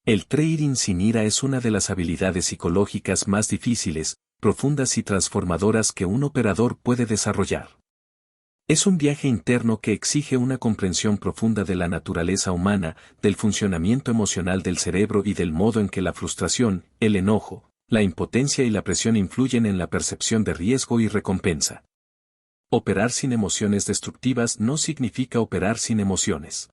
El trading sin ira es una de las habilidades psicológicas más difíciles, profundas y transformadoras que un operador puede desarrollar. Es un viaje interno que exige una comprensión profunda de la naturaleza humana, del funcionamiento emocional del cerebro y del modo en que la frustración, el enojo, la impotencia y la presión influyen en la percepción de riesgo y recompensa. Operar sin emociones destructivas no significa operar sin emociones.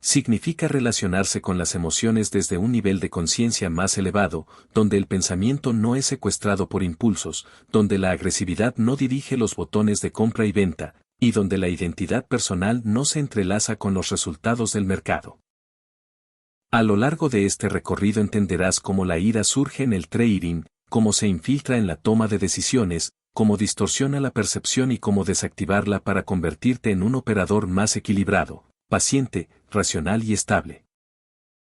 Significa relacionarse con las emociones desde un nivel de conciencia más elevado, donde el pensamiento no es secuestrado por impulsos, donde la agresividad no dirige los botones de compra y venta, y donde la identidad personal no se entrelaza con los resultados del mercado. A lo largo de este recorrido entenderás cómo la ira surge en el trading, cómo se infiltra en la toma de decisiones, cómo distorsiona la percepción y cómo desactivarla para convertirte en un operador más equilibrado, paciente, racional y estable.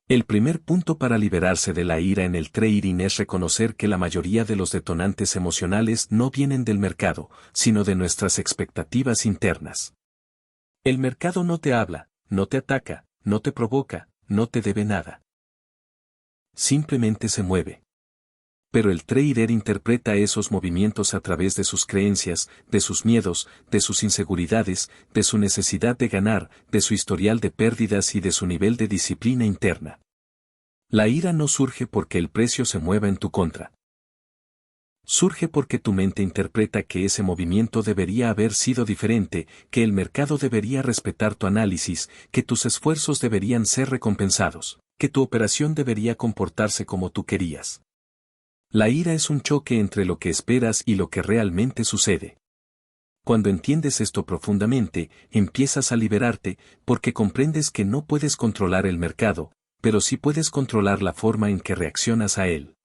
El primer punto para liberarse de la ira en el trading es reconocer que la mayoría de los detonantes emocionales no vienen del mercado, sino de nuestras expectativas internas. El mercado no te habla, no te ataca, no te provoca, no te debe nada. Simplemente se mueve. Pero el trader interpreta esos movimientos a través de sus creencias, de sus miedos, de sus inseguridades, de su necesidad de ganar, de su historial de pérdidas y de su nivel de disciplina interna. La ira no surge porque el precio se mueva en tu contra. Surge porque tu mente interpreta que ese movimiento debería haber sido diferente, que el mercado debería respetar tu análisis, que tus esfuerzos deberían ser recompensados, que tu operación debería comportarse como tú querías. La ira es un choque entre lo que esperas y lo que realmente sucede. Cuando entiendes esto profundamente, empiezas a liberarte, porque comprendes que no puedes controlar el mercado, pero sí puedes controlar la forma en que reaccionas a él.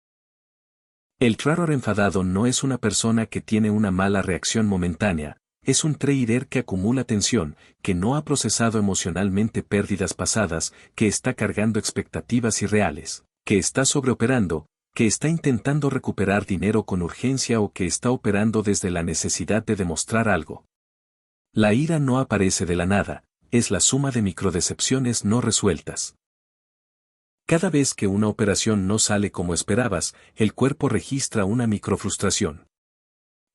El trader enfadado no es una persona que tiene una mala reacción momentánea, es un trader que acumula tensión, que no ha procesado emocionalmente pérdidas pasadas, que está cargando expectativas irreales, que está sobreoperando, que está intentando recuperar dinero con urgencia o que está operando desde la necesidad de demostrar algo. La ira no aparece de la nada, es la suma de microdecepciones no resueltas. Cada vez que una operación no sale como esperabas, el cuerpo registra una microfrustración.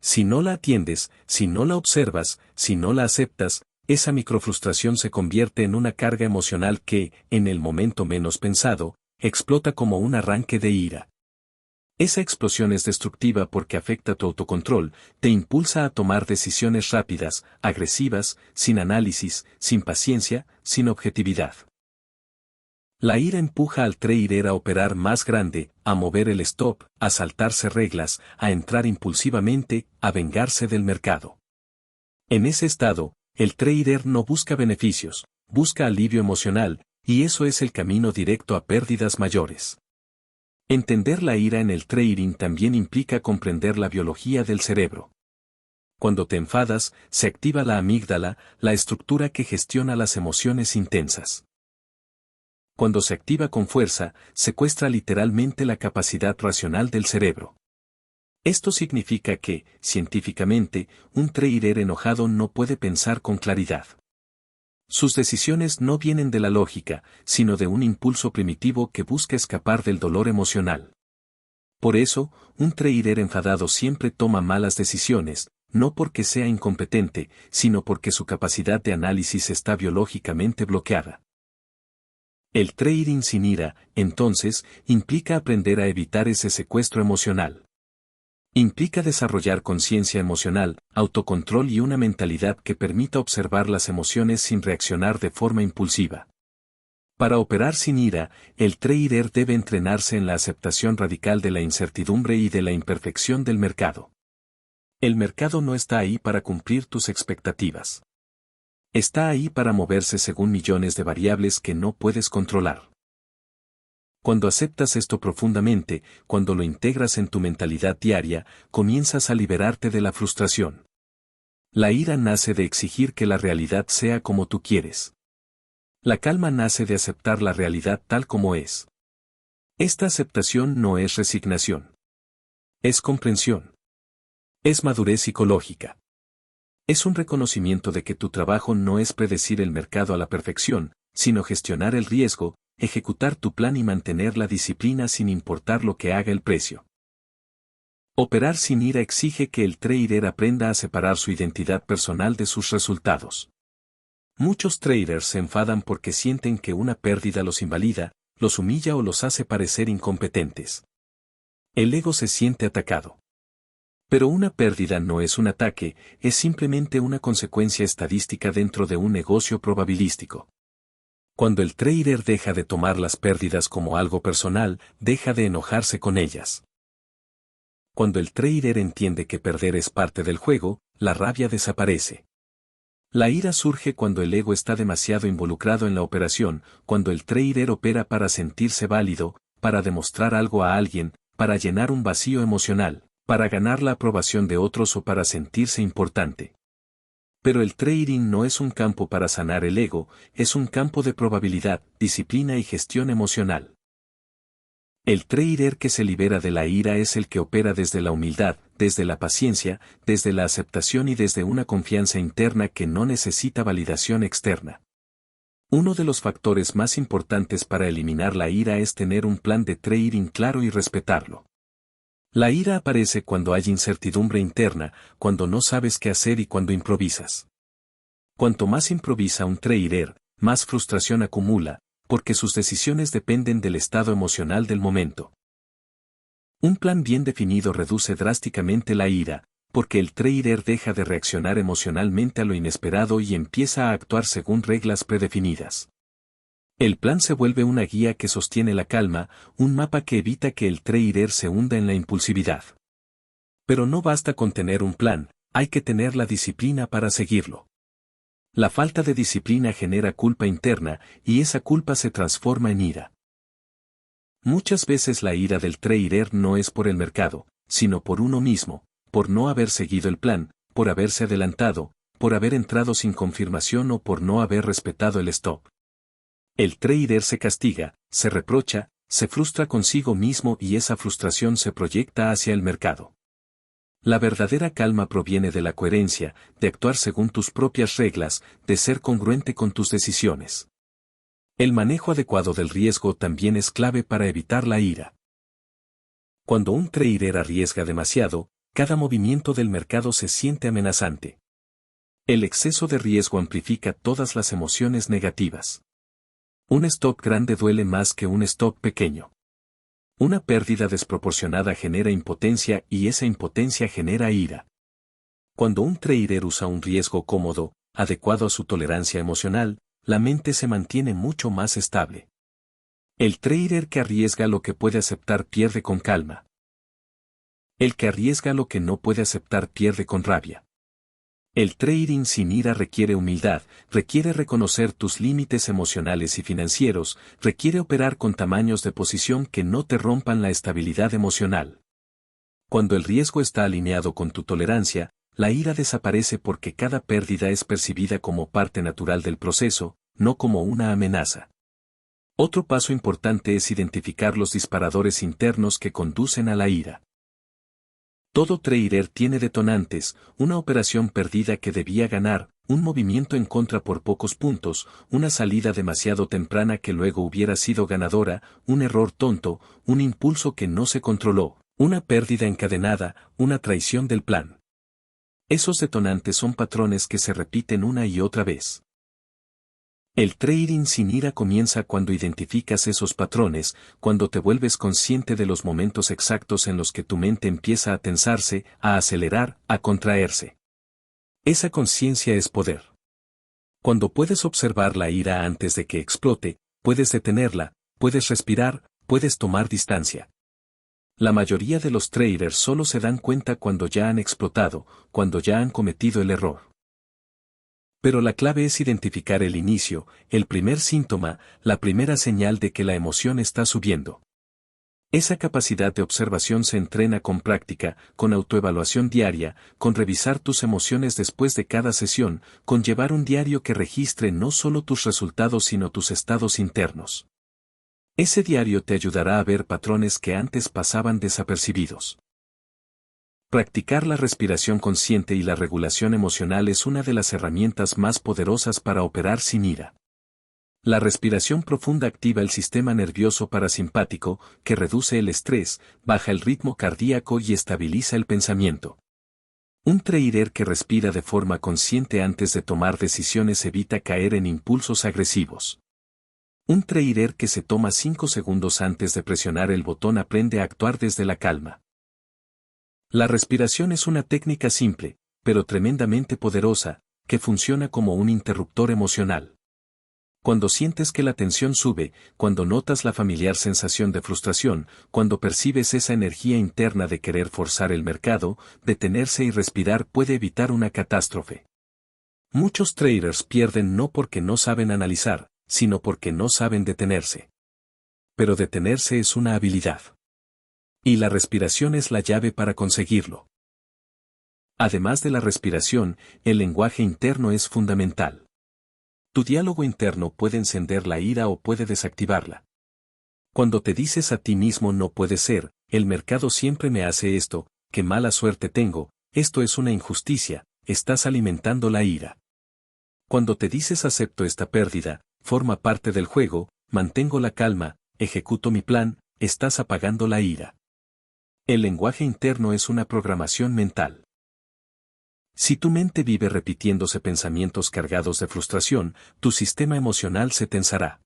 Si no la atiendes, si no la observas, si no la aceptas, esa microfrustración se convierte en una carga emocional que, en el momento menos pensado, explota como un arranque de ira. Esa explosión es destructiva porque afecta tu autocontrol, te impulsa a tomar decisiones rápidas, agresivas, sin análisis, sin paciencia, sin objetividad. La ira empuja al trader a operar más grande, a mover el stop, a saltarse reglas, a entrar impulsivamente, a vengarse del mercado. En ese estado, el trader no busca beneficios, busca alivio emocional, y eso es el camino directo a pérdidas mayores. Entender la ira en el trading también implica comprender la biología del cerebro. Cuando te enfadas, se activa la amígdala, la estructura que gestiona las emociones intensas. Cuando se activa con fuerza, secuestra literalmente la capacidad racional del cerebro. Esto significa que, científicamente, un trader enojado no puede pensar con claridad. Sus decisiones no vienen de la lógica, sino de un impulso primitivo que busca escapar del dolor emocional. Por eso, un trader enfadado siempre toma malas decisiones, no porque sea incompetente, sino porque su capacidad de análisis está biológicamente bloqueada. El trading sin ira, entonces, implica aprender a evitar ese secuestro emocional. Implica desarrollar conciencia emocional, autocontrol y una mentalidad que permita observar las emociones sin reaccionar de forma impulsiva. Para operar sin ira, el trader debe entrenarse en la aceptación radical de la incertidumbre y de la imperfección del mercado. El mercado no está ahí para cumplir tus expectativas. Está ahí para moverse según millones de variables que no puedes controlar. Cuando aceptas esto profundamente, cuando lo integras en tu mentalidad diaria, comienzas a liberarte de la frustración. La ira nace de exigir que la realidad sea como tú quieres. La calma nace de aceptar la realidad tal como es. Esta aceptación no es resignación. Es comprensión. Es madurez psicológica. Es un reconocimiento de que tu trabajo no es predecir el mercado a la perfección, sino gestionar el riesgo, ejecutar tu plan y mantener la disciplina sin importar lo que haga el precio. Operar sin ira exige que el trader aprenda a separar su identidad personal de sus resultados. Muchos traders se enfadan porque sienten que una pérdida los invalida, los humilla o los hace parecer incompetentes. El ego se siente atacado. Pero una pérdida no es un ataque, es simplemente una consecuencia estadística dentro de un negocio probabilístico. Cuando el trader deja de tomar las pérdidas como algo personal, deja de enojarse con ellas. Cuando el trader entiende que perder es parte del juego, la rabia desaparece. La ira surge cuando el ego está demasiado involucrado en la operación, cuando el trader opera para sentirse válido, para demostrar algo a alguien, para llenar un vacío emocional, para ganar la aprobación de otros o para sentirse importante. Pero el trading no es un campo para sanar el ego, es un campo de probabilidad, disciplina y gestión emocional. El trader que se libera de la ira es el que opera desde la humildad, desde la paciencia, desde la aceptación y desde una confianza interna que no necesita validación externa. Uno de los factores más importantes para eliminar la ira es tener un plan de trading claro y respetarlo. La ira aparece cuando hay incertidumbre interna, cuando no sabes qué hacer y cuando improvisas. Cuanto más improvisa un trader, más frustración acumula, porque sus decisiones dependen del estado emocional del momento. Un plan bien definido reduce drásticamente la ira, porque el trader deja de reaccionar emocionalmente a lo inesperado y empieza a actuar según reglas predefinidas. El plan se vuelve una guía que sostiene la calma, un mapa que evita que el trader se hunda en la impulsividad. Pero no basta con tener un plan, hay que tener la disciplina para seguirlo. La falta de disciplina genera culpa interna, y esa culpa se transforma en ira. Muchas veces la ira del trader no es por el mercado, sino por uno mismo, por no haber seguido el plan, por haberse adelantado, por haber entrado sin confirmación o por no haber respetado el stop. El trader se castiga, se reprocha, se frustra consigo mismo y esa frustración se proyecta hacia el mercado. La verdadera calma proviene de la coherencia, de actuar según tus propias reglas, de ser congruente con tus decisiones. El manejo adecuado del riesgo también es clave para evitar la ira. Cuando un trader arriesga demasiado, cada movimiento del mercado se siente amenazante. El exceso de riesgo amplifica todas las emociones negativas. Un stop grande duele más que un stop pequeño. Una pérdida desproporcionada genera impotencia y esa impotencia genera ira. Cuando un trader usa un riesgo cómodo, adecuado a su tolerancia emocional, la mente se mantiene mucho más estable. El trader que arriesga lo que puede aceptar pierde con calma. El que arriesga lo que no puede aceptar pierde con rabia. El trading sin ira requiere humildad, requiere reconocer tus límites emocionales y financieros, requiere operar con tamaños de posición que no te rompan la estabilidad emocional. Cuando el riesgo está alineado con tu tolerancia, la ira desaparece porque cada pérdida es percibida como parte natural del proceso, no como una amenaza. Otro paso importante es identificar los disparadores internos que conducen a la ira. Todo trader tiene detonantes, una operación perdida que debía ganar, un movimiento en contra por pocos puntos, una salida demasiado temprana que luego hubiera sido ganadora, un error tonto, un impulso que no se controló, una pérdida encadenada, una traición del plan. Esos detonantes son patrones que se repiten una y otra vez. El trading sin ira comienza cuando identificas esos patrones, cuando te vuelves consciente de los momentos exactos en los que tu mente empieza a tensarse, a acelerar, a contraerse. Esa conciencia es poder. Cuando puedes observar la ira antes de que explote, puedes detenerla, puedes respirar, puedes tomar distancia. La mayoría de los traders solo se dan cuenta cuando ya han explotado, cuando ya han cometido el error. Pero la clave es identificar el inicio, el primer síntoma, la primera señal de que la emoción está subiendo. Esa capacidad de observación se entrena con práctica, con autoevaluación diaria, con revisar tus emociones después de cada sesión, con llevar un diario que registre no solo tus resultados sino tus estados internos. Ese diario te ayudará a ver patrones que antes pasaban desapercibidos. Practicar la respiración consciente y la regulación emocional es una de las herramientas más poderosas para operar sin ira. La respiración profunda activa el sistema nervioso parasimpático, que reduce el estrés, baja el ritmo cardíaco y estabiliza el pensamiento. Un trader que respira de forma consciente antes de tomar decisiones evita caer en impulsos agresivos. Un trader que se toma 5 segundos antes de presionar el botón aprende a actuar desde la calma. La respiración es una técnica simple, pero tremendamente poderosa, que funciona como un interruptor emocional. Cuando sientes que la tensión sube, cuando notas la familiar sensación de frustración, cuando percibes esa energía interna de querer forzar el mercado, detenerse y respirar puede evitar una catástrofe. Muchos traders pierden no porque no saben analizar, sino porque no saben detenerse. Pero detenerse es una habilidad. Y la respiración es la llave para conseguirlo. Además de la respiración, el lenguaje interno es fundamental. Tu diálogo interno puede encender la ira o puede desactivarla. Cuando te dices a ti mismo no puede ser, el mercado siempre me hace esto, qué mala suerte tengo, esto es una injusticia, estás alimentando la ira. Cuando te dices acepto esta pérdida, forma parte del juego, mantengo la calma, ejecuto mi plan, estás apagando la ira. El lenguaje interno es una programación mental. Si tu mente vive repitiéndose pensamientos cargados de frustración, tu sistema emocional se tensará.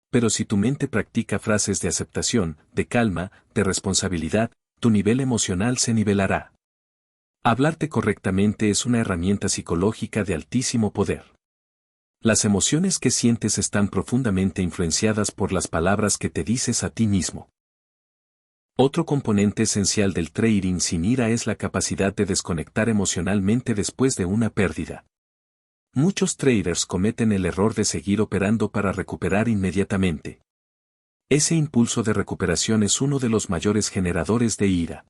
Pero si tu mente practica frases de aceptación, de calma, de responsabilidad, tu nivel emocional se nivelará. Hablarte correctamente es una herramienta psicológica de altísimo poder. Las emociones que sientes están profundamente influenciadas por las palabras que te dices a ti mismo. Otro componente esencial del trading sin ira es la capacidad de desconectar emocionalmente después de una pérdida. Muchos traders cometen el error de seguir operando para recuperar inmediatamente. Ese impulso de recuperación es uno de los mayores generadores de ira.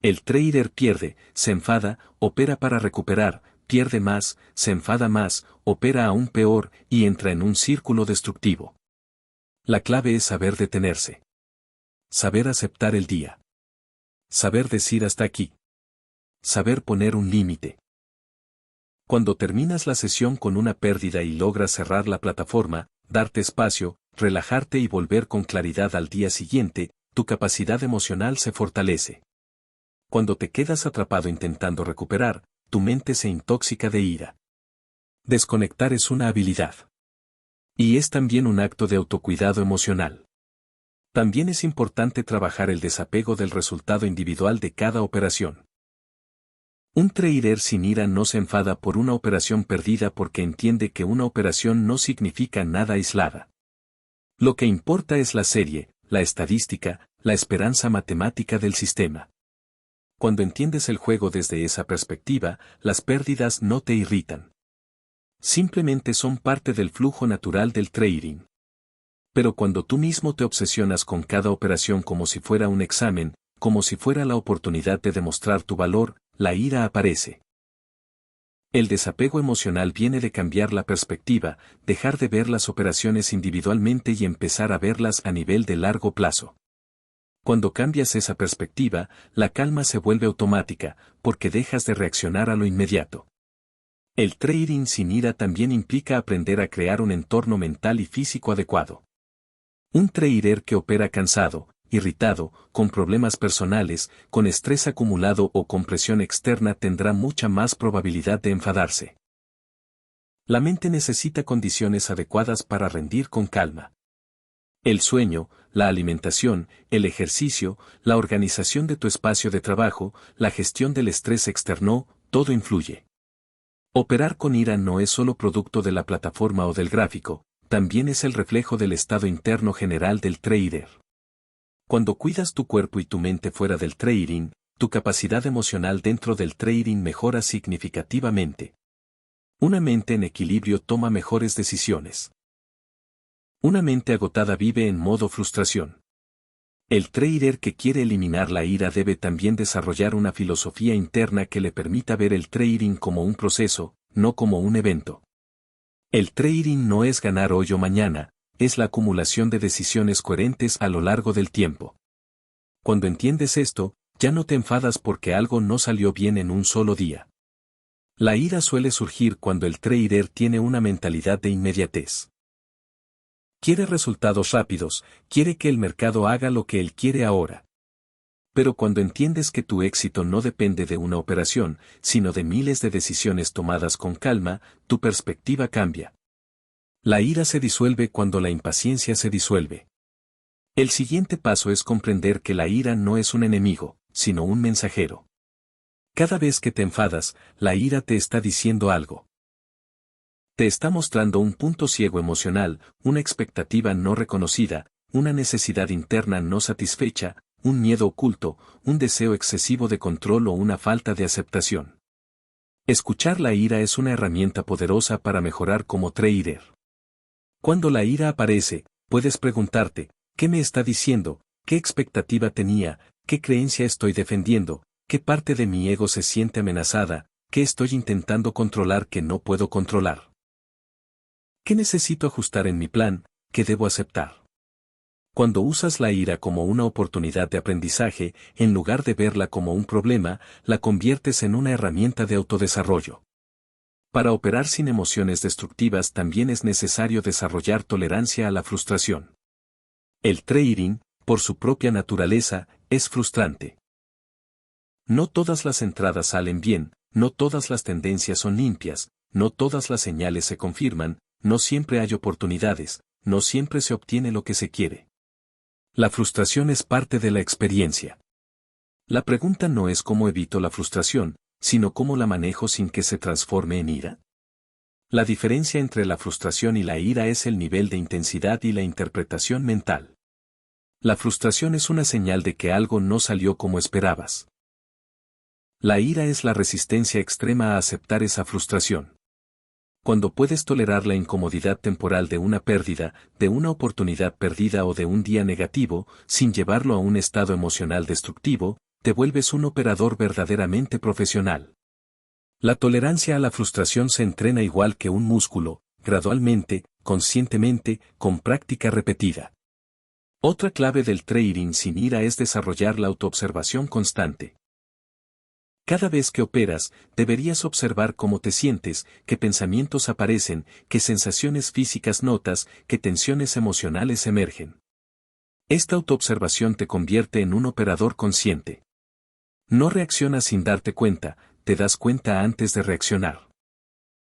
El trader pierde, se enfada, opera para recuperar, pierde más, se enfada más, opera aún peor y entra en un círculo destructivo. La clave es saber detenerse. Saber aceptar el día. Saber decir hasta aquí. Saber poner un límite. Cuando terminas la sesión con una pérdida y logras cerrar la plataforma, darte espacio, relajarte y volver con claridad al día siguiente, tu capacidad emocional se fortalece. Cuando te quedas atrapado intentando recuperar, tu mente se intóxica de ira. Desconectar es una habilidad. Y es también un acto de autocuidado emocional. También es importante trabajar el desapego del resultado individual de cada operación. Un trader sin ira no se enfada por una operación perdida porque entiende que una operación no significa nada aislada. Lo que importa es la serie, la estadística, la esperanza matemática del sistema. Cuando entiendes el juego desde esa perspectiva, las pérdidas no te irritan. Simplemente son parte del flujo natural del trading. Pero cuando tú mismo te obsesionas con cada operación como si fuera un examen, como si fuera la oportunidad de demostrar tu valor, la ira aparece. El desapego emocional viene de cambiar la perspectiva, dejar de ver las operaciones individualmente y empezar a verlas a nivel de largo plazo. Cuando cambias esa perspectiva, la calma se vuelve automática, porque dejas de reaccionar a lo inmediato. El trading sin ira también implica aprender a crear un entorno mental y físico adecuado. Un trader que opera cansado, irritado, con problemas personales, con estrés acumulado o con presión externa tendrá mucha más probabilidad de enfadarse. La mente necesita condiciones adecuadas para rendir con calma. El sueño, la alimentación, el ejercicio, la organización de tu espacio de trabajo, la gestión del estrés externo, todo influye. Operar con ira no es solo producto de la plataforma o del gráfico, también es el reflejo del estado interno general del trader. Cuando cuidas tu cuerpo y tu mente fuera del trading, tu capacidad emocional dentro del trading mejora significativamente. Una mente en equilibrio toma mejores decisiones. Una mente agotada vive en modo frustración. El trader que quiere eliminar la ira debe también desarrollar una filosofía interna que le permita ver el trading como un proceso, no como un evento. El trading no es ganar hoy o mañana, es la acumulación de decisiones coherentes a lo largo del tiempo. Cuando entiendes esto, ya no te enfadas porque algo no salió bien en un solo día. La ira suele surgir cuando el trader tiene una mentalidad de inmediatez. Quiere resultados rápidos, quiere que el mercado haga lo que él quiere ahora. Pero cuando entiendes que tu éxito no depende de una operación, sino de miles de decisiones tomadas con calma, tu perspectiva cambia. La ira se disuelve cuando la impaciencia se disuelve. El siguiente paso es comprender que la ira no es un enemigo, sino un mensajero. Cada vez que te enfadas, la ira te está diciendo algo. Te está mostrando un punto ciego emocional, una expectativa no reconocida, una necesidad interna no satisfecha, un miedo oculto, un deseo excesivo de control o una falta de aceptación. Escuchar la ira es una herramienta poderosa para mejorar como trader. Cuando la ira aparece, puedes preguntarte, ¿qué me está diciendo? ¿Qué expectativa tenía? ¿Qué creencia estoy defendiendo? ¿Qué parte de mi ego se siente amenazada? ¿Qué estoy intentando controlar que no puedo controlar? ¿Qué necesito ajustar en mi plan? ¿Qué debo aceptar? Cuando usas la ira como una oportunidad de aprendizaje, en lugar de verla como un problema, la conviertes en una herramienta de autodesarrollo. Para operar sin emociones destructivas también es necesario desarrollar tolerancia a la frustración. El trading, por su propia naturaleza, es frustrante. No todas las entradas salen bien, no todas las tendencias son limpias, no todas las señales se confirman, no siempre hay oportunidades, no siempre se obtiene lo que se quiere. La frustración es parte de la experiencia. La pregunta no es cómo evito la frustración, sino cómo la manejo sin que se transforme en ira. La diferencia entre la frustración y la ira es el nivel de intensidad y la interpretación mental. La frustración es una señal de que algo no salió como esperabas. La ira es la resistencia extrema a aceptar esa frustración. Cuando puedes tolerar la incomodidad temporal de una pérdida, de una oportunidad perdida o de un día negativo, sin llevarlo a un estado emocional destructivo, te vuelves un operador verdaderamente profesional. La tolerancia a la frustración se entrena igual que un músculo, gradualmente, conscientemente, con práctica repetida. Otra clave del trading sin ira es desarrollar la autoobservación constante. Cada vez que operas, deberías observar cómo te sientes, qué pensamientos aparecen, qué sensaciones físicas notas, qué tensiones emocionales emergen. Esta autoobservación te convierte en un operador consciente. No reaccionas sin darte cuenta, te das cuenta antes de reaccionar.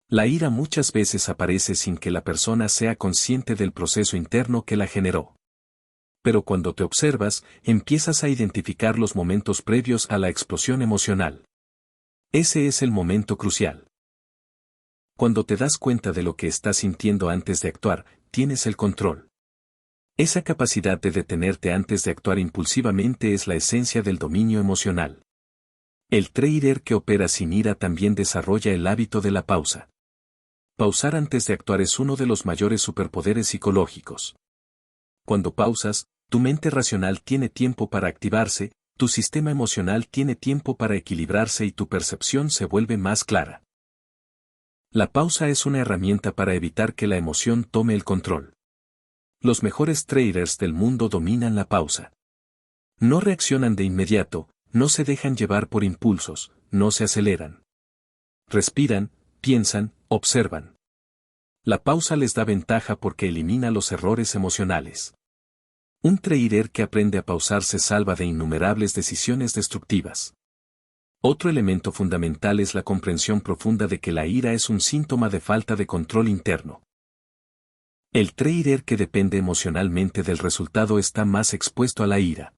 La ira muchas veces aparece sin que la persona sea consciente del proceso interno que la generó. Pero cuando te observas, empiezas a identificar los momentos previos a la explosión emocional. Ese es el momento crucial. Cuando te das cuenta de lo que estás sintiendo antes de actuar, tienes el control. Esa capacidad de detenerte antes de actuar impulsivamente es la esencia del dominio emocional. El trader que opera sin ira también desarrolla el hábito de la pausa. Pausar antes de actuar es uno de los mayores superpoderes psicológicos. Cuando pausas, tu mente racional tiene tiempo para activarse, tu sistema emocional tiene tiempo para equilibrarse y tu percepción se vuelve más clara. La pausa es una herramienta para evitar que la emoción tome el control. Los mejores traders del mundo dominan la pausa. No reaccionan de inmediato, no se dejan llevar por impulsos, no se aceleran. Respiran, piensan, observan. La pausa les da ventaja porque elimina los errores emocionales. Un trader que aprende a pausar se salva de innumerables decisiones destructivas. Otro elemento fundamental es la comprensión profunda de que la ira es un síntoma de falta de control interno. El trader que depende emocionalmente del resultado está más expuesto a la ira.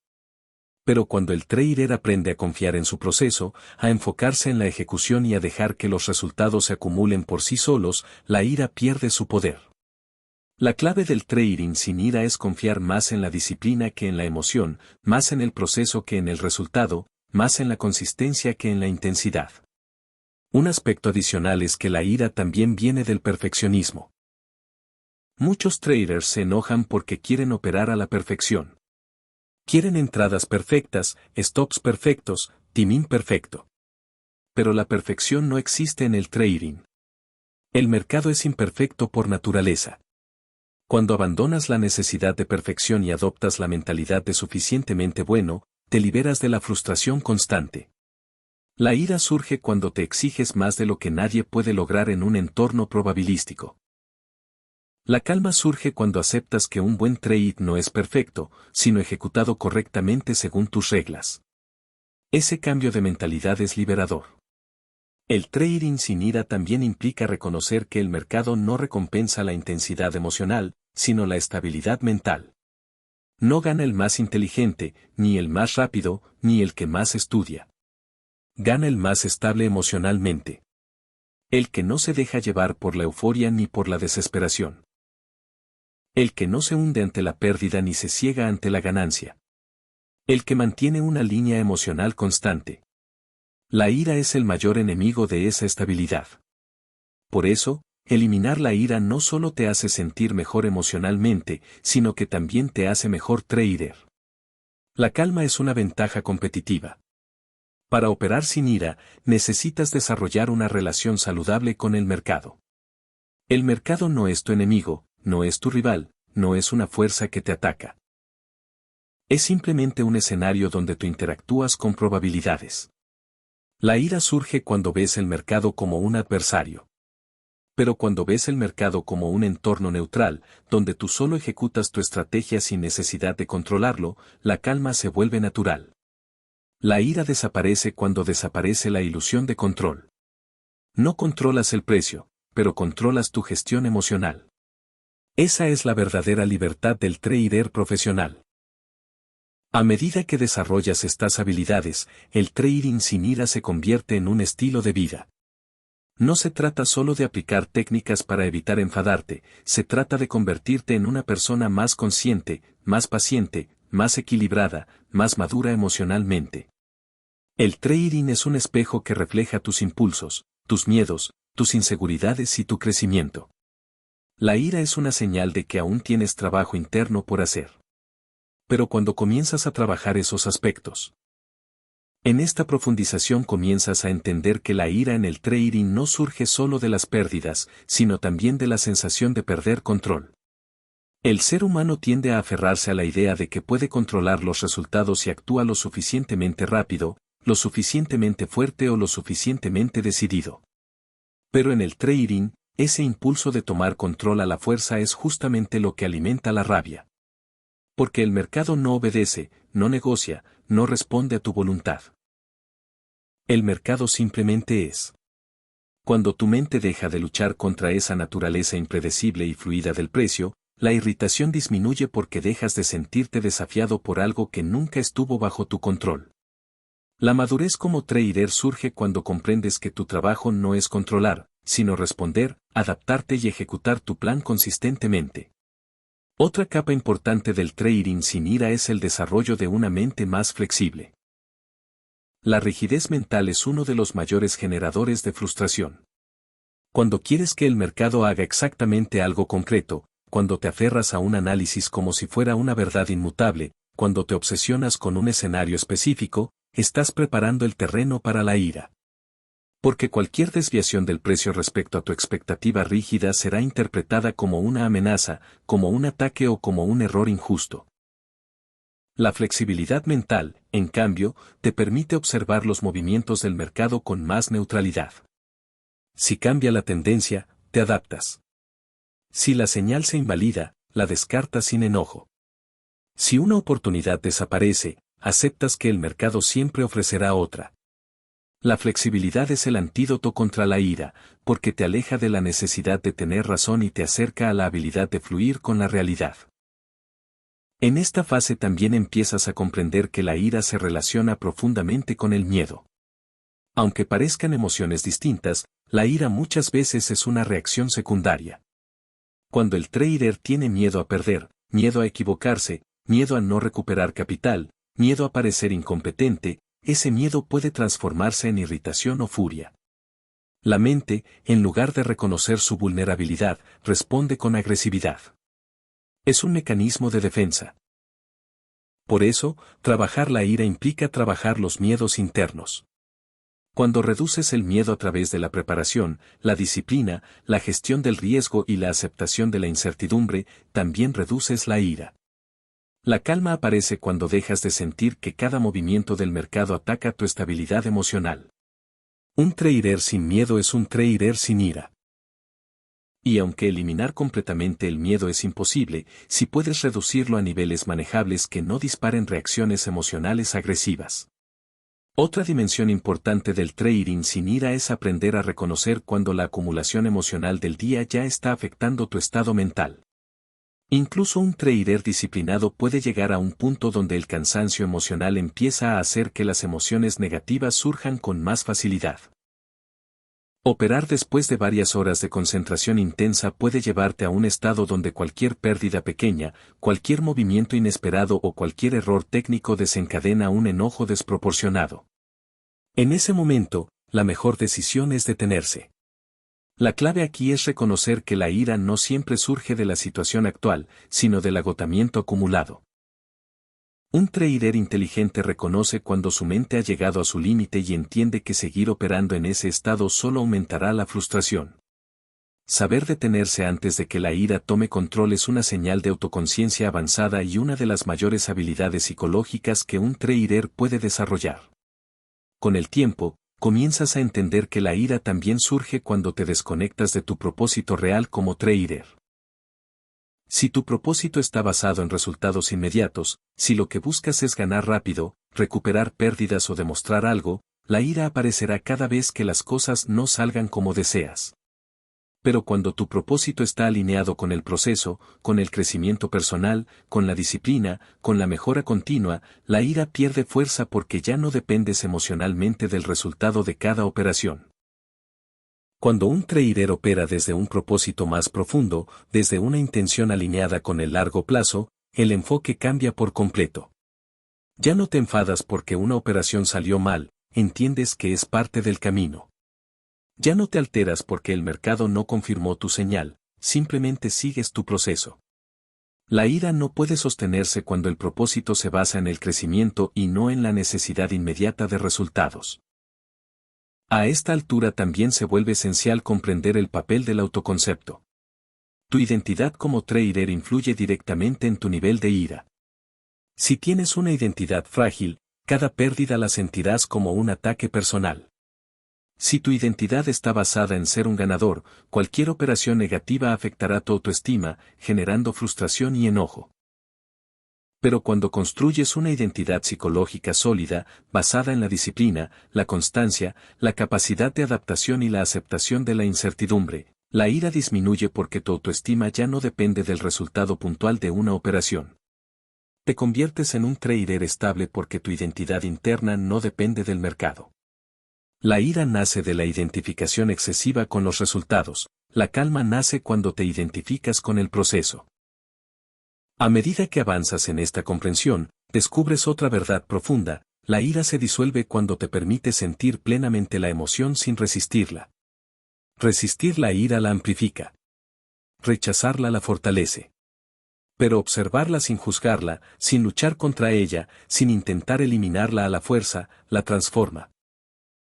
Pero cuando el trader aprende a confiar en su proceso, a enfocarse en la ejecución y a dejar que los resultados se acumulen por sí solos, la ira pierde su poder. La clave del trading sin ira es confiar más en la disciplina que en la emoción, más en el proceso que en el resultado, más en la consistencia que en la intensidad. Un aspecto adicional es que la ira también viene del perfeccionismo. Muchos traders se enojan porque quieren operar a la perfección. Quieren entradas perfectas, stops perfectos, timing perfecto. Pero la perfección no existe en el trading. El mercado es imperfecto por naturaleza. Cuando abandonas la necesidad de perfección y adoptas la mentalidad de suficientemente bueno, te liberas de la frustración constante. La ira surge cuando te exiges más de lo que nadie puede lograr en un entorno probabilístico. La calma surge cuando aceptas que un buen trade no es perfecto, sino ejecutado correctamente según tus reglas. Ese cambio de mentalidad es liberador. El trading sin ira también implica reconocer que el mercado no recompensa la intensidad emocional, sino la estabilidad mental. No gana el más inteligente, ni el más rápido, ni el que más estudia. Gana el más estable emocionalmente. El que no se deja llevar por la euforia ni por la desesperación. El que no se hunde ante la pérdida ni se ciega ante la ganancia. El que mantiene una línea emocional constante. La ira es el mayor enemigo de esa estabilidad. Por eso, eliminar la ira no solo te hace sentir mejor emocionalmente, sino que también te hace mejor trader. La calma es una ventaja competitiva. Para operar sin ira, necesitas desarrollar una relación saludable con el mercado. El mercado no es tu enemigo, no es tu rival, no es una fuerza que te ataca. Es simplemente un escenario donde tú interactúas con probabilidades. La ira surge cuando ves el mercado como un adversario. Pero cuando ves el mercado como un entorno neutral, donde tú solo ejecutas tu estrategia sin necesidad de controlarlo, la calma se vuelve natural. La ira desaparece cuando desaparece la ilusión de control. No controlas el precio, pero controlas tu gestión emocional. Esa es la verdadera libertad del trader profesional. A medida que desarrollas estas habilidades, el trading sin ira se convierte en un estilo de vida. No se trata solo de aplicar técnicas para evitar enfadarte, se trata de convertirte en una persona más consciente, más paciente, más equilibrada, más madura emocionalmente. El trading es un espejo que refleja tus impulsos, tus miedos, tus inseguridades y tu crecimiento. La ira es una señal de que aún tienes trabajo interno por hacer. Pero cuando comienzas a trabajar esos aspectos, en esta profundización comienzas a entender que la ira en el trading no surge solo de las pérdidas, sino también de la sensación de perder control. El ser humano tiende a aferrarse a la idea de que puede controlar los resultados si actúa lo suficientemente rápido, lo suficientemente fuerte o lo suficientemente decidido. Pero en el trading, ese impulso de tomar control a la fuerza es justamente lo que alimenta la rabia. Porque el mercado no obedece, no negocia, no responde a tu voluntad. El mercado simplemente es. Cuando tu mente deja de luchar contra esa naturaleza impredecible y fluida del precio, la irritación disminuye porque dejas de sentirte desafiado por algo que nunca estuvo bajo tu control. La madurez como trader surge cuando comprendes que tu trabajo no es controlar, sino responder, adaptarte y ejecutar tu plan consistentemente. Otra capa importante del trading sin ira es el desarrollo de una mente más flexible. La rigidez mental es uno de los mayores generadores de frustración. Cuando quieres que el mercado haga exactamente algo concreto, cuando te aferras a un análisis como si fuera una verdad inmutable, cuando te obsesionas con un escenario específico, estás preparando el terreno para la ira. Porque cualquier desviación del precio respecto a tu expectativa rígida será interpretada como una amenaza, como un ataque o como un error injusto. La flexibilidad mental, en cambio, te permite observar los movimientos del mercado con más neutralidad. Si cambia la tendencia, te adaptas. Si la señal se invalida, la descartas sin enojo. Si una oportunidad desaparece, aceptas que el mercado siempre ofrecerá otra. La flexibilidad es el antídoto contra la ira, porque te aleja de la necesidad de tener razón y te acerca a la habilidad de fluir con la realidad. En esta fase también empiezas a comprender que la ira se relaciona profundamente con el miedo. Aunque parezcan emociones distintas, la ira muchas veces es una reacción secundaria. Cuando el trader tiene miedo a perder, miedo a equivocarse, miedo a no recuperar capital, miedo a parecer incompetente, ese miedo puede transformarse en irritación o furia. La mente, en lugar de reconocer su vulnerabilidad, responde con agresividad. Es un mecanismo de defensa. Por eso, trabajar la ira implica trabajar los miedos internos. Cuando reduces el miedo a través de la preparación, la disciplina, la gestión del riesgo y la aceptación de la incertidumbre, también reduces la ira. La calma aparece cuando dejas de sentir que cada movimiento del mercado ataca tu estabilidad emocional. Un trader sin miedo es un trader sin ira. Y aunque eliminar completamente el miedo es imposible, sí puedes reducirlo a niveles manejables que no disparen reacciones emocionales agresivas. Otra dimensión importante del trading sin ira es aprender a reconocer cuando la acumulación emocional del día ya está afectando tu estado mental. Incluso un trader disciplinado puede llegar a un punto donde el cansancio emocional empieza a hacer que las emociones negativas surjan con más facilidad. Operar después de varias horas de concentración intensa puede llevarte a un estado donde cualquier pérdida pequeña, cualquier movimiento inesperado o cualquier error técnico desencadena un enojo desproporcionado. En ese momento, la mejor decisión es detenerse. La clave aquí es reconocer que la ira no siempre surge de la situación actual, sino del agotamiento acumulado. Un trader inteligente reconoce cuando su mente ha llegado a su límite y entiende que seguir operando en ese estado solo aumentará la frustración. Saber detenerse antes de que la ira tome control es una señal de autoconciencia avanzada y una de las mayores habilidades psicológicas que un trader puede desarrollar. Con el tiempo, comienzas a entender que la ira también surge cuando te desconectas de tu propósito real como trader. Si tu propósito está basado en resultados inmediatos, si lo que buscas es ganar rápido, recuperar pérdidas o demostrar algo, la ira aparecerá cada vez que las cosas no salgan como deseas. Pero cuando tu propósito está alineado con el proceso, con el crecimiento personal, con la disciplina, con la mejora continua, la ira pierde fuerza porque ya no dependes emocionalmente del resultado de cada operación. Cuando un trader opera desde un propósito más profundo, desde una intención alineada con el largo plazo, el enfoque cambia por completo. Ya no te enfadas porque una operación salió mal, entiendes que es parte del camino. Ya no te alteras porque el mercado no confirmó tu señal, simplemente sigues tu proceso. La ira no puede sostenerse cuando el propósito se basa en el crecimiento y no en la necesidad inmediata de resultados. A esta altura también se vuelve esencial comprender el papel del autoconcepto. Tu identidad como trader influye directamente en tu nivel de ira. Si tienes una identidad frágil, cada pérdida la sentirás como un ataque personal. Si tu identidad está basada en ser un ganador, cualquier operación negativa afectará tu autoestima, generando frustración y enojo. Pero cuando construyes una identidad psicológica sólida, basada en la disciplina, la constancia, la capacidad de adaptación y la aceptación de la incertidumbre, la ira disminuye porque tu autoestima ya no depende del resultado puntual de una operación. Te conviertes en un trader estable porque tu identidad interna no depende del mercado. La ira nace de la identificación excesiva con los resultados, la calma nace cuando te identificas con el proceso. A medida que avanzas en esta comprensión, descubres otra verdad profunda: la ira se disuelve cuando te permites sentir plenamente la emoción sin resistirla. Resistir la ira la amplifica. Rechazarla la fortalece. Pero observarla sin juzgarla, sin luchar contra ella, sin intentar eliminarla a la fuerza, la transforma.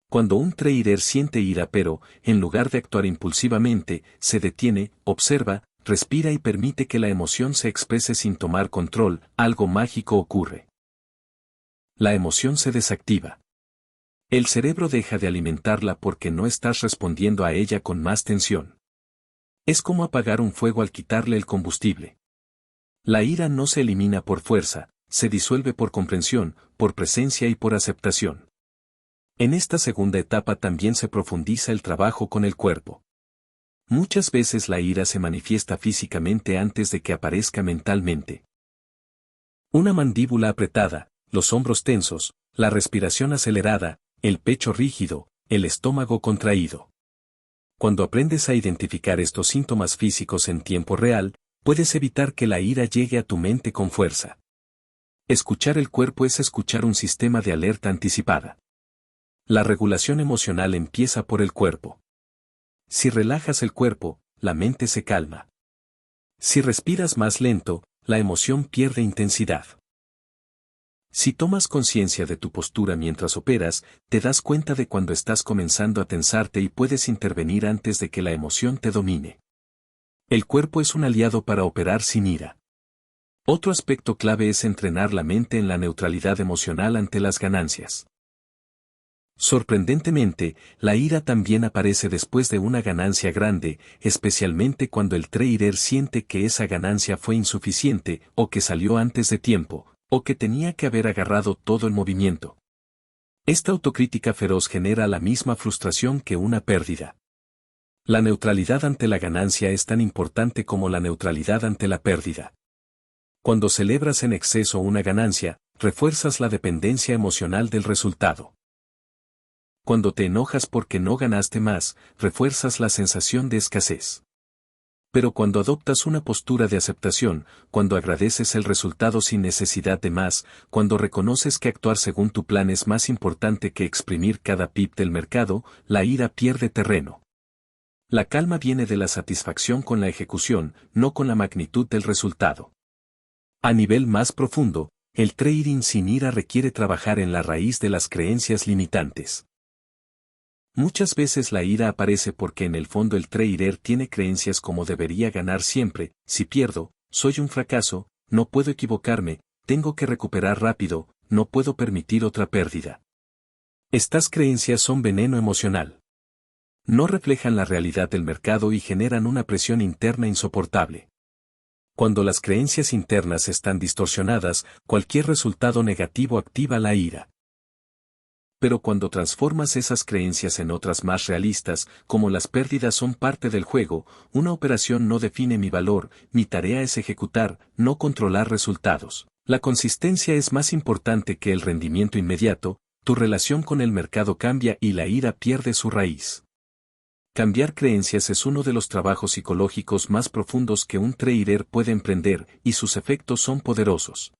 Cuando un trader siente ira pero, en lugar de actuar impulsivamente, se detiene, observa, respira y permite que la emoción se exprese sin tomar control, algo mágico ocurre. La emoción se desactiva. El cerebro deja de alimentarla porque no estás respondiendo a ella con más tensión. Es como apagar un fuego al quitarle el combustible. La ira no se elimina por fuerza, se disuelve por comprensión, por presencia y por aceptación. En esta segunda etapa también se profundiza el trabajo con el cuerpo. Muchas veces la ira se manifiesta físicamente antes de que aparezca mentalmente. Una mandíbula apretada, los hombros tensos, la respiración acelerada, el pecho rígido, el estómago contraído. Cuando aprendes a identificar estos síntomas físicos en tiempo real, puedes evitar que la ira llegue a tu mente con fuerza. Escuchar el cuerpo es escuchar un sistema de alerta anticipada. La regulación emocional empieza por el cuerpo. Si relajas el cuerpo, la mente se calma. Si respiras más lento, la emoción pierde intensidad. Si tomas conciencia de tu postura mientras operas, te das cuenta de cuando estás comenzando a tensarte y puedes intervenir antes de que la emoción te domine. El cuerpo es un aliado para operar sin ira. Otro aspecto clave es entrenar la mente en la neutralidad emocional ante las ganancias. Sorprendentemente, la ira también aparece después de una ganancia grande, especialmente cuando el trader siente que esa ganancia fue insuficiente, o que salió antes de tiempo, o que tenía que haber agarrado todo el movimiento. Esta autocrítica feroz genera la misma frustración que una pérdida. La neutralidad ante la ganancia es tan importante como la neutralidad ante la pérdida. Cuando celebras en exceso una ganancia, refuerzas la dependencia emocional del resultado. Cuando te enojas porque no ganaste más, refuerzas la sensación de escasez. Pero cuando adoptas una postura de aceptación, cuando agradeces el resultado sin necesidad de más, cuando reconoces que actuar según tu plan es más importante que exprimir cada pip del mercado, la ira pierde terreno. La calma viene de la satisfacción con la ejecución, no con la magnitud del resultado. A nivel más profundo, el trading sin ira requiere trabajar en la raíz de las creencias limitantes. Muchas veces la ira aparece porque en el fondo el trader tiene creencias como debería ganar siempre, si pierdo, soy un fracaso, no puedo equivocarme, tengo que recuperar rápido, no puedo permitir otra pérdida. Estas creencias son veneno emocional. No reflejan la realidad del mercado y generan una presión interna insoportable. Cuando las creencias internas están distorsionadas, cualquier resultado negativo activa la ira. Pero cuando transformas esas creencias en otras más realistas, como las pérdidas son parte del juego, una operación no define mi valor, mi tarea es ejecutar, no controlar resultados. La consistencia es más importante que el rendimiento inmediato, tu relación con el mercado cambia y la ira pierde su raíz. Cambiar creencias es uno de los trabajos psicológicos más profundos que un trader puede emprender, y sus efectos son poderosos.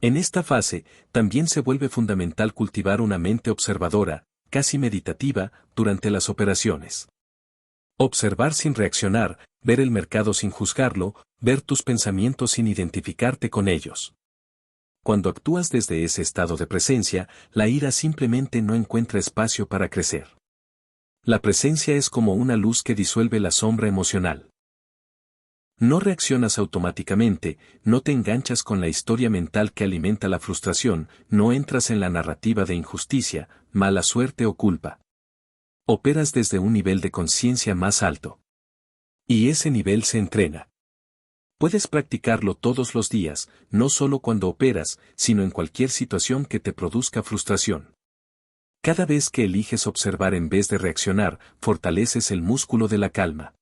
En esta fase, también se vuelve fundamental cultivar una mente observadora, casi meditativa, durante las operaciones. Observar sin reaccionar, ver el mercado sin juzgarlo, ver tus pensamientos sin identificarte con ellos. Cuando actúas desde ese estado de presencia, la ira simplemente no encuentra espacio para crecer. La presencia es como una luz que disuelve la sombra emocional. No reaccionas automáticamente, no te enganchas con la historia mental que alimenta la frustración, no entras en la narrativa de injusticia, mala suerte o culpa. Operas desde un nivel de conciencia más alto. Y ese nivel se entrena. Puedes practicarlo todos los días, no solo cuando operas, sino en cualquier situación que te produzca frustración. Cada vez que eliges observar en vez de reaccionar, fortaleces el músculo de la calma.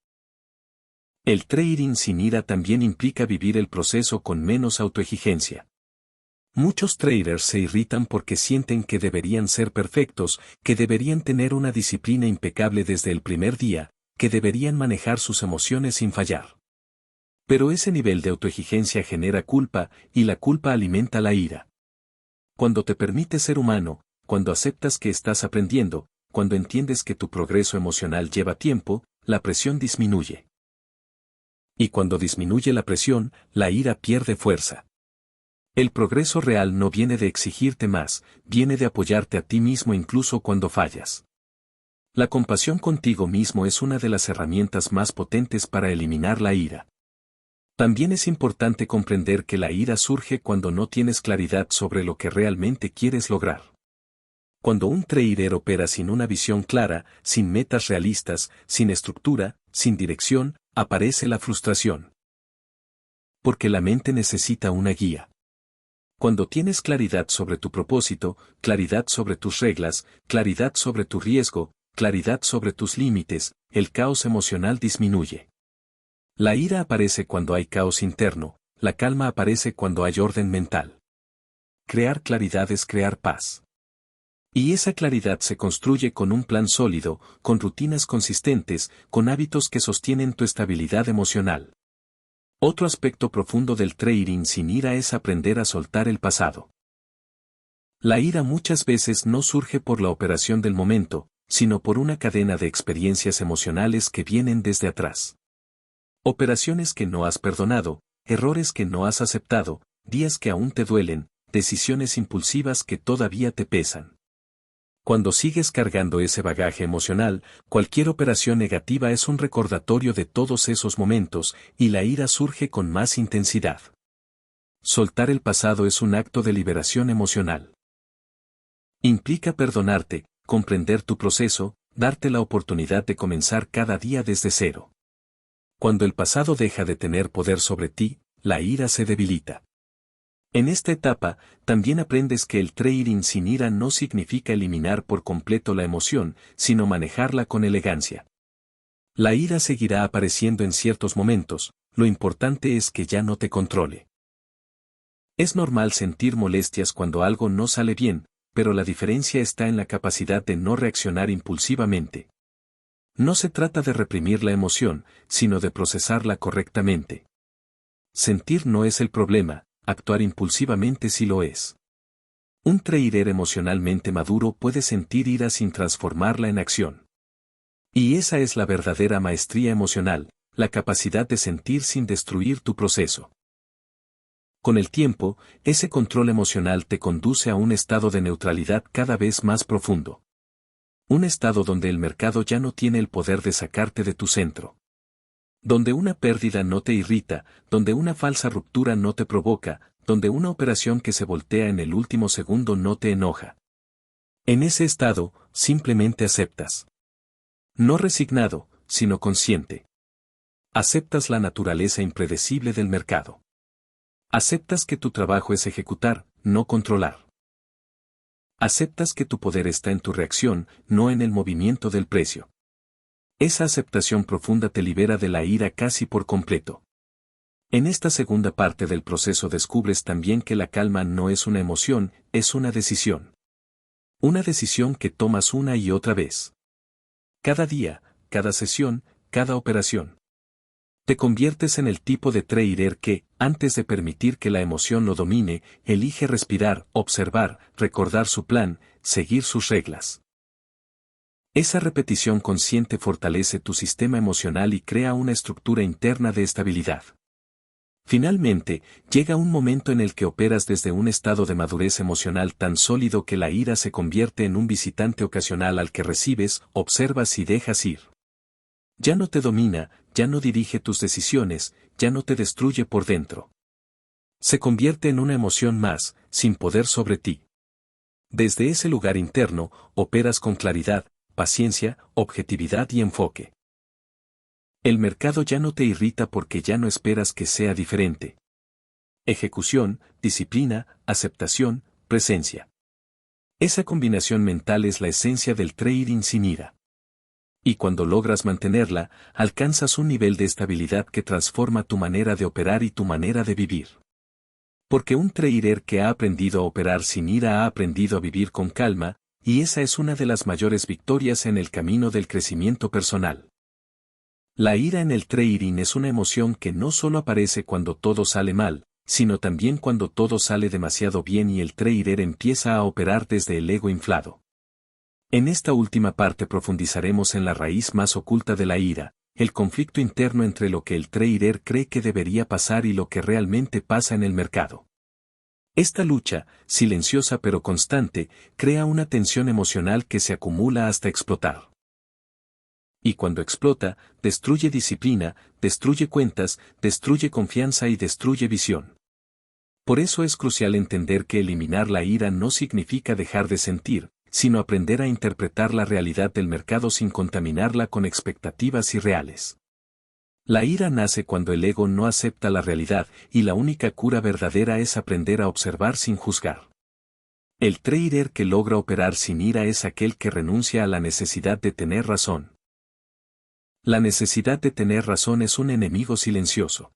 El trading sin ira también implica vivir el proceso con menos autoexigencia. Muchos traders se irritan porque sienten que deberían ser perfectos, que deberían tener una disciplina impecable desde el primer día, que deberían manejar sus emociones sin fallar. Pero ese nivel de autoexigencia genera culpa, y la culpa alimenta la ira. Cuando te permites ser humano, cuando aceptas que estás aprendiendo, cuando entiendes que tu progreso emocional lleva tiempo, la presión disminuye. Y cuando disminuye la presión, la ira pierde fuerza. El progreso real no viene de exigirte más, viene de apoyarte a ti mismo incluso cuando fallas. La compasión contigo mismo es una de las herramientas más potentes para eliminar la ira. También es importante comprender que la ira surge cuando no tienes claridad sobre lo que realmente quieres lograr. Cuando un trader opera sin una visión clara, sin metas realistas, sin estructura, sin dirección, aparece la frustración. Porque la mente necesita una guía. Cuando tienes claridad sobre tu propósito, claridad sobre tus reglas, claridad sobre tu riesgo, claridad sobre tus límites, el caos emocional disminuye. La ira aparece cuando hay caos interno, la calma aparece cuando hay orden mental. Crear claridad es crear paz. Y esa claridad se construye con un plan sólido, con rutinas consistentes, con hábitos que sostienen tu estabilidad emocional. Otro aspecto profundo del trading sin ira es aprender a soltar el pasado. La ira muchas veces no surge por la operación del momento, sino por una cadena de experiencias emocionales que vienen desde atrás. Operaciones que no has perdonado, errores que no has aceptado, días que aún te duelen, decisiones impulsivas que todavía te pesan. Cuando sigues cargando ese bagaje emocional, cualquier operación negativa es un recordatorio de todos esos momentos, y la ira surge con más intensidad. Soltar el pasado es un acto de liberación emocional. Implica perdonarte, comprender tu proceso, darte la oportunidad de comenzar cada día desde cero. Cuando el pasado deja de tener poder sobre ti, la ira se debilita. En esta etapa, también aprendes que el trading sin ira no significa eliminar por completo la emoción, sino manejarla con elegancia. La ira seguirá apareciendo en ciertos momentos, lo importante es que ya no te controle. Es normal sentir molestias cuando algo no sale bien, pero la diferencia está en la capacidad de no reaccionar impulsivamente. No se trata de reprimir la emoción, sino de procesarla correctamente. Sentir no es el problema, actuar impulsivamente sí lo es. Un trader emocionalmente maduro puede sentir ira sin transformarla en acción. Y esa es la verdadera maestría emocional, la capacidad de sentir sin destruir tu proceso. Con el tiempo, ese control emocional te conduce a un estado de neutralidad cada vez más profundo. Un estado donde el mercado ya no tiene el poder de sacarte de tu centro. Donde una pérdida no te irrita, donde una falsa ruptura no te provoca, donde una operación que se voltea en el último segundo no te enoja. En ese estado, simplemente aceptas. No resignado, sino consciente. Aceptas la naturaleza impredecible del mercado. Aceptas que tu trabajo es ejecutar, no controlar. Aceptas que tu poder está en tu reacción, no en el movimiento del precio. Esa aceptación profunda te libera de la ira casi por completo. En esta segunda parte del proceso descubres también que la calma no es una emoción, es una decisión. Una decisión que tomas una y otra vez. Cada día, cada sesión, cada operación. Te conviertes en el tipo de trader que, antes de permitir que la emoción lo domine, elige respirar, observar, recordar su plan, seguir sus reglas. Esa repetición consciente fortalece tu sistema emocional y crea una estructura interna de estabilidad. Finalmente, llega un momento en el que operas desde un estado de madurez emocional tan sólido que la ira se convierte en un visitante ocasional al que recibes, observas y dejas ir. Ya no te domina, ya no dirige tus decisiones, ya no te destruye por dentro. Se convierte en una emoción más, sin poder sobre ti. Desde ese lugar interno, operas con claridad, paciencia, objetividad y enfoque. El mercado ya no te irrita porque ya no esperas que sea diferente. Ejecución, disciplina, aceptación, presencia. Esa combinación mental es la esencia del trading sin ira. Y cuando logras mantenerla, alcanzas un nivel de estabilidad que transforma tu manera de operar y tu manera de vivir. Porque un trader que ha aprendido a operar sin ira ha aprendido a vivir con calma, y esa es una de las mayores victorias en el camino del crecimiento personal. La ira en el trading es una emoción que no solo aparece cuando todo sale mal, sino también cuando todo sale demasiado bien y el trader empieza a operar desde el ego inflado. En esta última parte profundizaremos en la raíz más oculta de la ira, el conflicto interno entre lo que el trader cree que debería pasar y lo que realmente pasa en el mercado. Esta lucha, silenciosa pero constante, crea una tensión emocional que se acumula hasta explotar. Y cuando explota, destruye disciplina, destruye cuentas, destruye confianza y destruye visión. Por eso es crucial entender que eliminar la ira no significa dejar de sentir, sino aprender a interpretar la realidad del mercado sin contaminarla con expectativas irreales. La ira nace cuando el ego no acepta la realidad, y la única cura verdadera es aprender a observar sin juzgar. El trader que logra operar sin ira es aquel que renuncia a la necesidad de tener razón. La necesidad de tener razón es un enemigo silencioso.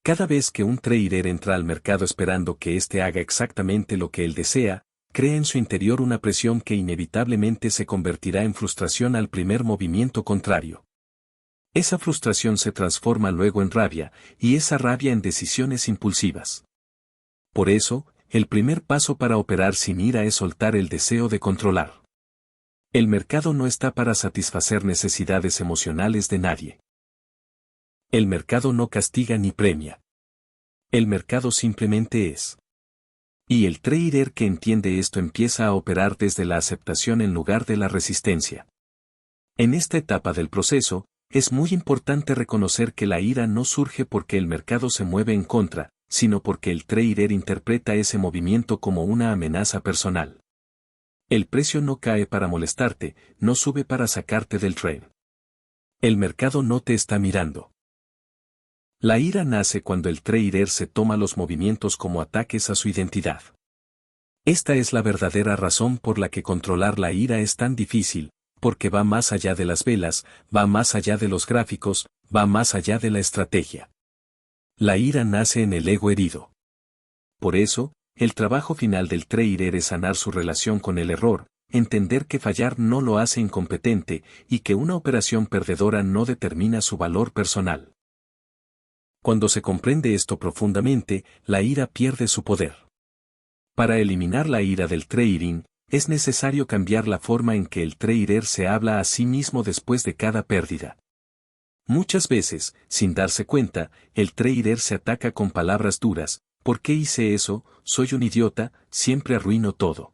Cada vez que un trader entra al mercado esperando que éste haga exactamente lo que él desea, crea en su interior una presión que inevitablemente se convertirá en frustración al primer movimiento contrario. Esa frustración se transforma luego en rabia, y esa rabia en decisiones impulsivas. Por eso, el primer paso para operar sin ira es soltar el deseo de controlar. El mercado no está para satisfacer necesidades emocionales de nadie. El mercado no castiga ni premia. El mercado simplemente es. Y el trader que entiende esto empieza a operar desde la aceptación en lugar de la resistencia. En esta etapa del proceso, es muy importante reconocer que la ira no surge porque el mercado se mueve en contra, sino porque el trader interpreta ese movimiento como una amenaza personal. El precio no cae para molestarte, no sube para sacarte del tren. El mercado no te está mirando. La ira nace cuando el trader se toma los movimientos como ataques a su identidad. Esta es la verdadera razón por la que controlar la ira es tan difícil, porque va más allá de las velas, va más allá de los gráficos, va más allá de la estrategia. La ira nace en el ego herido. Por eso, el trabajo final del trader es sanar su relación con el error, entender que fallar no lo hace incompetente y que una operación perdedora no determina su valor personal. Cuando se comprende esto profundamente, la ira pierde su poder. Para eliminar la ira del trading, es necesario cambiar la forma en que el trader se habla a sí mismo después de cada pérdida. Muchas veces, sin darse cuenta, el trader se ataca con palabras duras: ¿por qué hice eso? Soy un idiota, siempre arruino todo.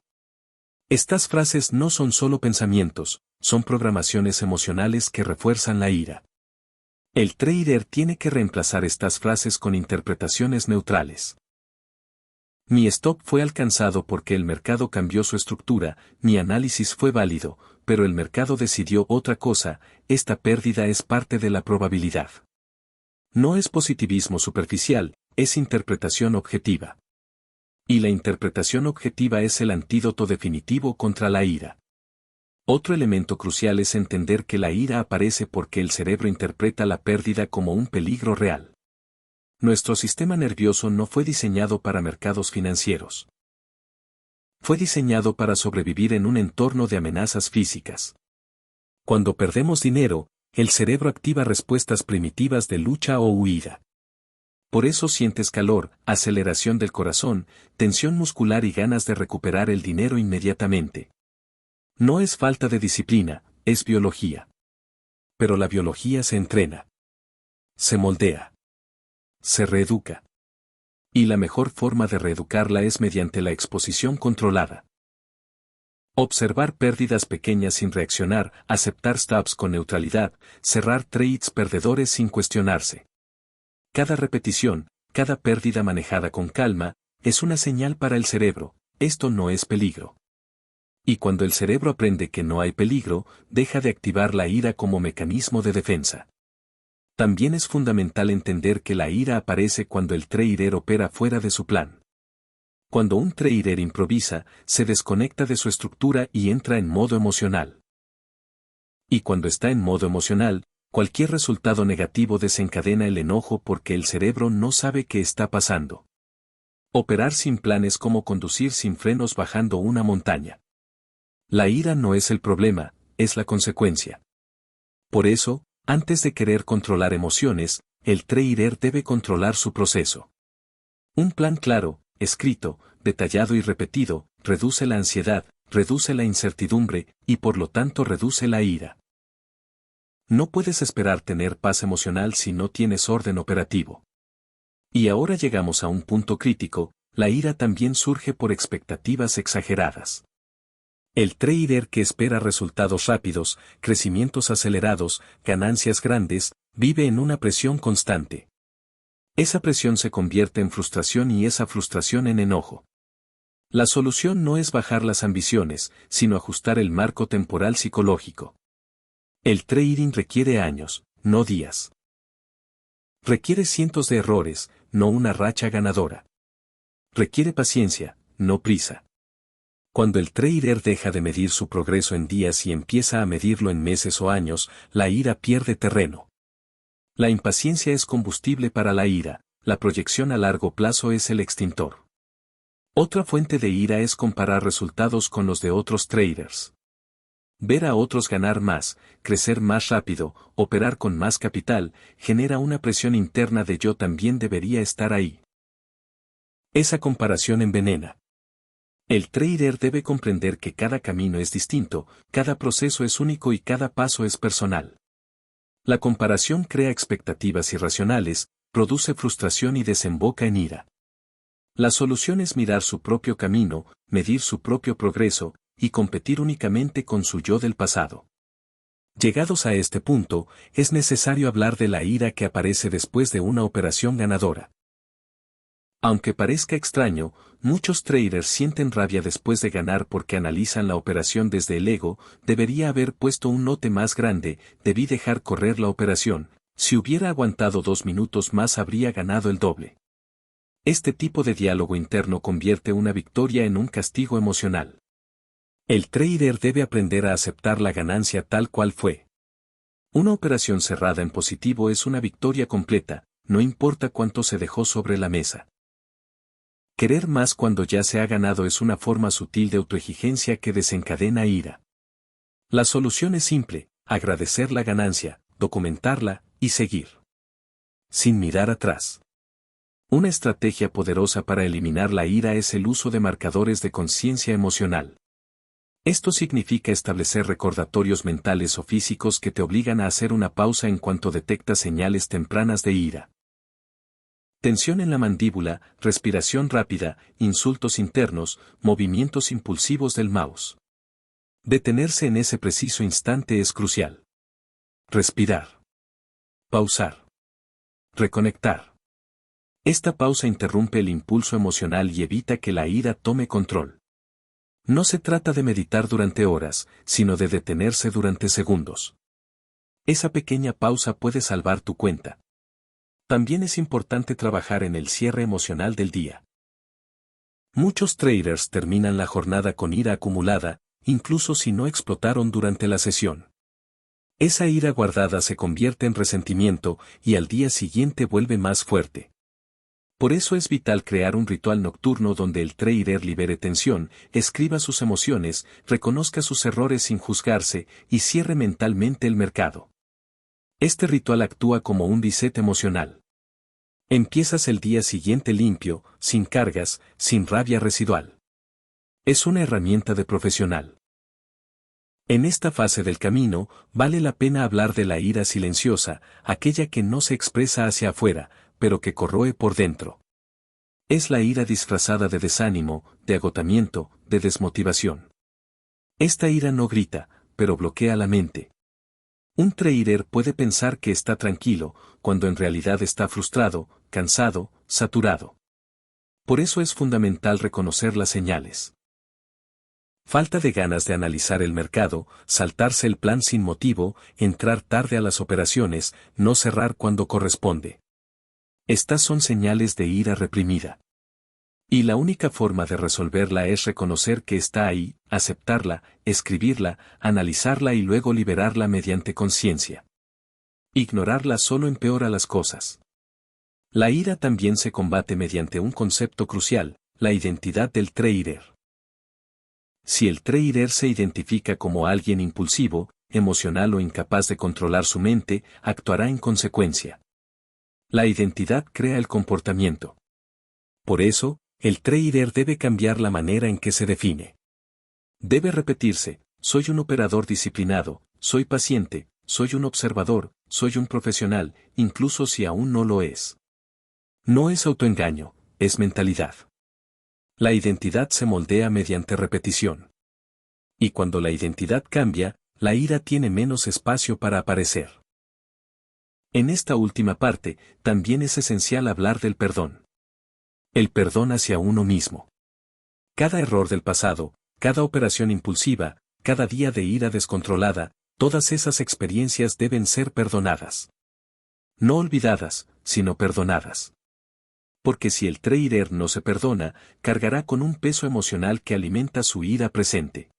Estas frases no son solo pensamientos, son programaciones emocionales que refuerzan la ira. El trader tiene que reemplazar estas frases con interpretaciones neutrales. Mi stop fue alcanzado porque el mercado cambió su estructura, mi análisis fue válido, pero el mercado decidió otra cosa, esta pérdida es parte de la probabilidad. No es positivismo superficial, es interpretación objetiva. Y la interpretación objetiva es el antídoto definitivo contra la ira. Otro elemento crucial es entender que la ira aparece porque el cerebro interpreta la pérdida como un peligro real. Nuestro sistema nervioso no fue diseñado para mercados financieros. Fue diseñado para sobrevivir en un entorno de amenazas físicas. Cuando perdemos dinero, el cerebro activa respuestas primitivas de lucha o huida. Por eso sientes calor, aceleración del corazón, tensión muscular y ganas de recuperar el dinero inmediatamente. No es falta de disciplina, es biología. Pero la biología se entrena. Se moldea. Se reeduca. Y la mejor forma de reeducarla es mediante la exposición controlada. Observar pérdidas pequeñas sin reaccionar, aceptar stops con neutralidad, cerrar trades perdedores sin cuestionarse. Cada repetición, cada pérdida manejada con calma, es una señal para el cerebro: esto no es peligro. Y cuando el cerebro aprende que no hay peligro, deja de activar la ira como mecanismo de defensa. También es fundamental entender que la ira aparece cuando el trader opera fuera de su plan. Cuando un trader improvisa, se desconecta de su estructura y entra en modo emocional. Y cuando está en modo emocional, cualquier resultado negativo desencadena el enojo porque el cerebro no sabe qué está pasando. Operar sin plan es como conducir sin frenos bajando una montaña. La ira no es el problema, es la consecuencia. Por eso, antes de querer controlar emociones, el trader debe controlar su proceso. Un plan claro, escrito, detallado y repetido, reduce la ansiedad, reduce la incertidumbre, y por lo tanto reduce la ira. No puedes esperar tener paz emocional si no tienes orden operativo. Y ahora llegamos a un punto crítico: la ira también surge por expectativas exageradas. El trader que espera resultados rápidos, crecimientos acelerados, ganancias grandes, vive en una presión constante. Esa presión se convierte en frustración y esa frustración en enojo. La solución no es bajar las ambiciones, sino ajustar el marco temporal psicológico. El trading requiere años, no días. Requiere cientos de errores, no una racha ganadora. Requiere paciencia, no prisa. Cuando el trader deja de medir su progreso en días y empieza a medirlo en meses o años, la ira pierde terreno. La impaciencia es combustible para la ira, la proyección a largo plazo es el extintor. Otra fuente de ira es comparar resultados con los de otros traders. Ver a otros ganar más, crecer más rápido, operar con más capital, genera una presión interna de yo también debería estar ahí. Esa comparación envenena. El trader debe comprender que cada camino es distinto, cada proceso es único y cada paso es personal. La comparación crea expectativas irracionales, produce frustración y desemboca en ira. La solución es mirar su propio camino, medir su propio progreso, y competir únicamente con su yo del pasado. Llegados a este punto, es necesario hablar de la ira que aparece después de una operación ganadora. Aunque parezca extraño, muchos traders sienten rabia después de ganar porque analizan la operación desde el ego. Debería haber puesto un note más grande, debí dejar correr la operación, si hubiera aguantado 2 minutos más habría ganado el doble. Este tipo de diálogo interno convierte una victoria en un castigo emocional. El trader debe aprender a aceptar la ganancia tal cual fue. Una operación cerrada en positivo es una victoria completa, no importa cuánto se dejó sobre la mesa. Querer más cuando ya se ha ganado es una forma sutil de autoexigencia que desencadena ira. La solución es simple: agradecer la ganancia, documentarla, y seguir. Sin mirar atrás. Una estrategia poderosa para eliminar la ira es el uso de marcadores de conciencia emocional. Esto significa establecer recordatorios mentales o físicos que te obligan a hacer una pausa en cuanto detectas señales tempranas de ira. Tensión en la mandíbula, respiración rápida, insultos internos, movimientos impulsivos del mouse. Detenerse en ese preciso instante es crucial. Respirar. Pausar. Reconectar. Esta pausa interrumpe el impulso emocional y evita que la ira tome control. No se trata de meditar durante horas, sino de detenerse durante segundos. Esa pequeña pausa puede salvar tu cuenta. También es importante trabajar en el cierre emocional del día. Muchos traders terminan la jornada con ira acumulada, incluso si no explotaron durante la sesión. Esa ira guardada se convierte en resentimiento y al día siguiente vuelve más fuerte. Por eso es vital crear un ritual nocturno donde el trader libere tensión, escriba sus emociones, reconozca sus errores sin juzgarse y cierre mentalmente el mercado. Este ritual actúa como un reset emocional. Empiezas el día siguiente limpio, sin cargas, sin rabia residual. Es una herramienta de profesional. En esta fase del camino, vale la pena hablar de la ira silenciosa, aquella que no se expresa hacia afuera, pero que corroe por dentro. Es la ira disfrazada de desánimo, de agotamiento, de desmotivación. Esta ira no grita, pero bloquea la mente. Un trader puede pensar que está tranquilo, cuando en realidad está frustrado, cansado, saturado. Por eso es fundamental reconocer las señales. Falta de ganas de analizar el mercado, saltarse el plan sin motivo, entrar tarde a las operaciones, no cerrar cuando corresponde. Estas son señales de ira reprimida. Y la única forma de resolverla es reconocer que está ahí, aceptarla, escribirla, analizarla y luego liberarla mediante conciencia. Ignorarla solo empeora las cosas. La ira también se combate mediante un concepto crucial: la identidad del trader. Si el trader se identifica como alguien impulsivo, emocional o incapaz de controlar su mente, actuará en consecuencia. La identidad crea el comportamiento. Por eso, el trader debe cambiar la manera en que se define. Debe repetirse: soy un operador disciplinado, soy paciente, soy un observador, soy un profesional, incluso si aún no lo es. No es autoengaño, es mentalidad. La identidad se moldea mediante repetición. Y cuando la identidad cambia, la ira tiene menos espacio para aparecer. En esta última parte, también es esencial hablar del perdón. El perdón hacia uno mismo. Cada error del pasado, cada operación impulsiva, cada día de ira descontrolada, todas esas experiencias deben ser perdonadas. No olvidadas, sino perdonadas. Porque si el trader no se perdona, cargará con un peso emocional que alimenta su ira presente.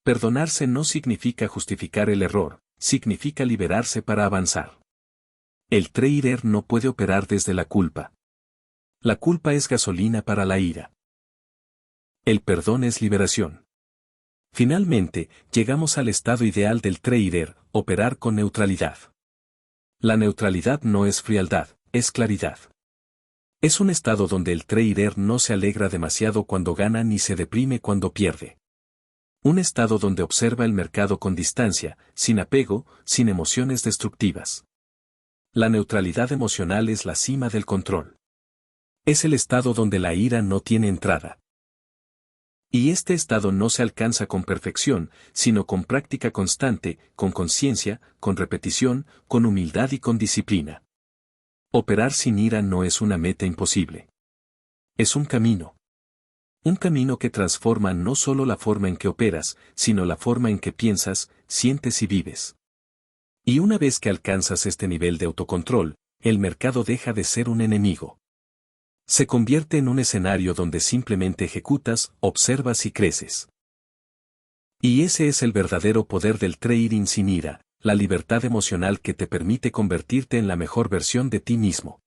Perdonarse no significa justificar el error, significa liberarse para avanzar. El trader no puede operar desde la culpa. La culpa es gasolina para la ira. El perdón es liberación. Finalmente, llegamos al estado ideal del trader: operar con neutralidad. La neutralidad no es frialdad, es claridad. Es un estado donde el trader no se alegra demasiado cuando gana ni se deprime cuando pierde. Un estado donde observa el mercado con distancia, sin apego, sin emociones destructivas. La neutralidad emocional es la cima del control. Es el estado donde la ira no tiene entrada. Y este estado no se alcanza con perfección, sino con práctica constante, con conciencia, con repetición, con humildad y con disciplina. Operar sin ira no es una meta imposible. Es un camino. Un camino que transforma no solo la forma en que operas, sino la forma en que piensas, sientes y vives. Y una vez que alcanzas este nivel de autocontrol, el mercado deja de ser un enemigo. Se convierte en un escenario donde simplemente ejecutas, observas y creces. Y ese es el verdadero poder del trading sin ira, la libertad emocional que te permite convertirte en la mejor versión de ti mismo.